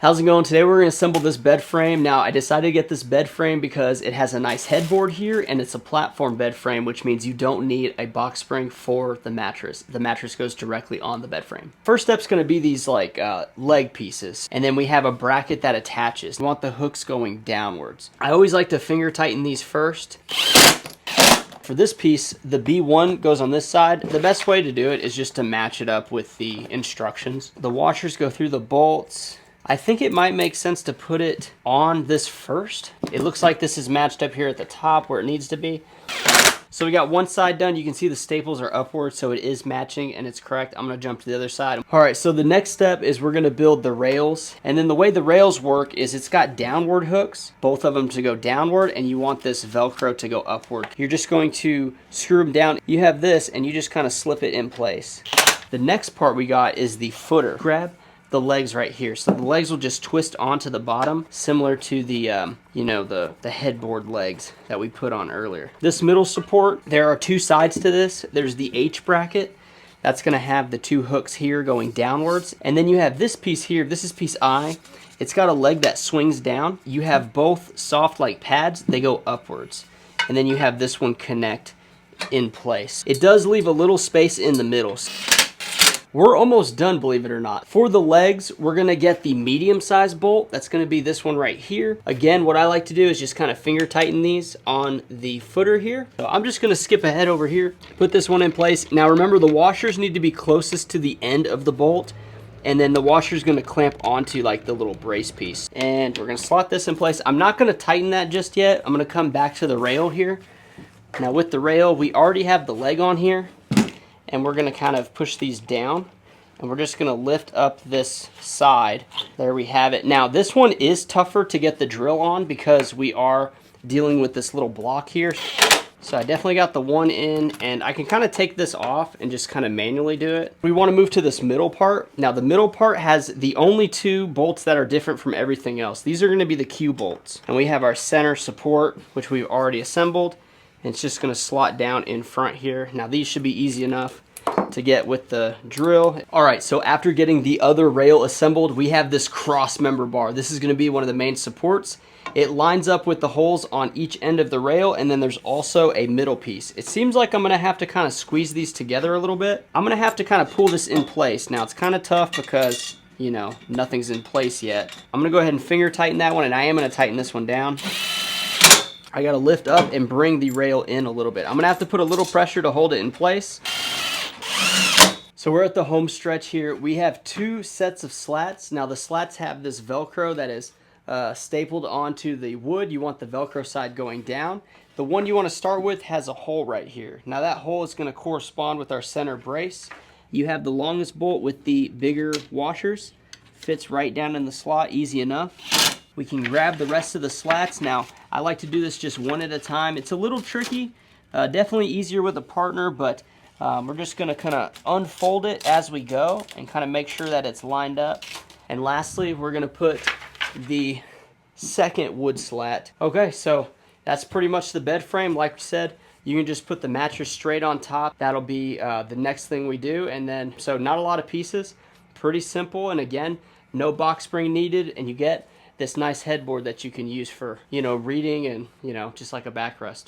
How's it going? Today we're going to assemble this bed frame. Now I decided to get this bed frame because it has a nice headboard here and it's a platform bed frame, which means you don't need a box spring for the mattress. The mattress goes directly on the bed frame. First step's going to be these leg pieces, and then we have a bracket that attaches. We want the hooks going downwards. I always like to finger tighten these first. For this piece, the B1 goes on this side. The best way to do it is just to match it up with the instructions. The washers go through the bolts. I think it might make sense to put it on this first. It looks like this is matched up here at the top where it needs to be. So we got one side done. You can see the staples are upward, so it is matching and it's correct. I'm gonna jump to the other side. All right, so the next step is we're gonna build the rails. And then the way the rails work is it's got downward hooks, both of them to go downward, and you want this Velcro to go upward. You're just going to screw them down. You have this and you just kind of slip it in place. The next part we got is the footer. Grab the legs right here, so the legs will just twist onto the bottom, similar to the the headboard legs that we put on earlier. This middle support, there are two sides to this. There's the H bracket that's going to have the two hooks here going downwards, and then you have this piece here. This is piece I. It's got a leg that swings down. You have both soft like pads, they go upwards, and then you have this one connect in place. It does leave a little space in the middle. We're almost done, believe it or not. For the legs, we're gonna get the medium-sized bolt. That's gonna be this one right here. Again, what I like to do is just kind of finger tighten these on the footer here. So I'm just gonna skip ahead over here, put this one in place. Now remember, the washers need to be closest to the end of the bolt, and then the washer's gonna clamp onto like the little brace piece. And we're gonna slot this in place. I'm not gonna tighten that just yet. I'm gonna come back to the rail here. Now with the rail, we already have the leg on here, and we're gonna kind of push these down, and we're just gonna lift up this side. There we have it. Now this one is tougher to get the drill on because we are dealing with this little block here. So I definitely got the one in, and I can kind of take this off and just kind of manually do it. We want to move to this middle part. Now the middle part has the only two bolts that are different from everything else. These are going to be the Q bolts, and we have our center support, which we've already assembled. And it's just going to slot down in front here. Now these should be easy enough to get with the drill. All right, so after getting the other rail assembled, we have this cross member bar. This is going to be one of the main supports. It lines up with the holes on each end of the rail, and then there's also a middle piece. It seems like I'm going to have to kind of squeeze these together a little bit. I'm going to have to kind of pull this in place. Now it's kind of tough because, you know, nothing's in place yet. I'm going to go ahead and finger tighten that one, and I am going to tighten this one down. I gotta lift up and bring the rail in a little bit. I'm gonna have to put a little pressure to hold it in place. So we're at the home stretch here. We have two sets of slats. Now the slats have this Velcro that is stapled onto the wood. You want the Velcro side going down. The one you want to start with has a hole right here. Now that hole is going to correspond with our center brace. You have the longest bolt with the bigger washers. Fits right down in the slot, easy enough. We can grab the rest of the slats. Now, I like to do this just one at a time. It's a little tricky, definitely easier with a partner, but we're just gonna kind of unfold it as we go and kind of make sure that it's lined up. And lastly, we're gonna put the second wood slat. Okay, so that's pretty much the bed frame. Like we said, you can just put the mattress straight on top. That'll be the next thing we do. And then, so not a lot of pieces, pretty simple. And again, no box spring needed, and you get this nice headboard that you can use for, you know, reading and, you know, just like a backrest.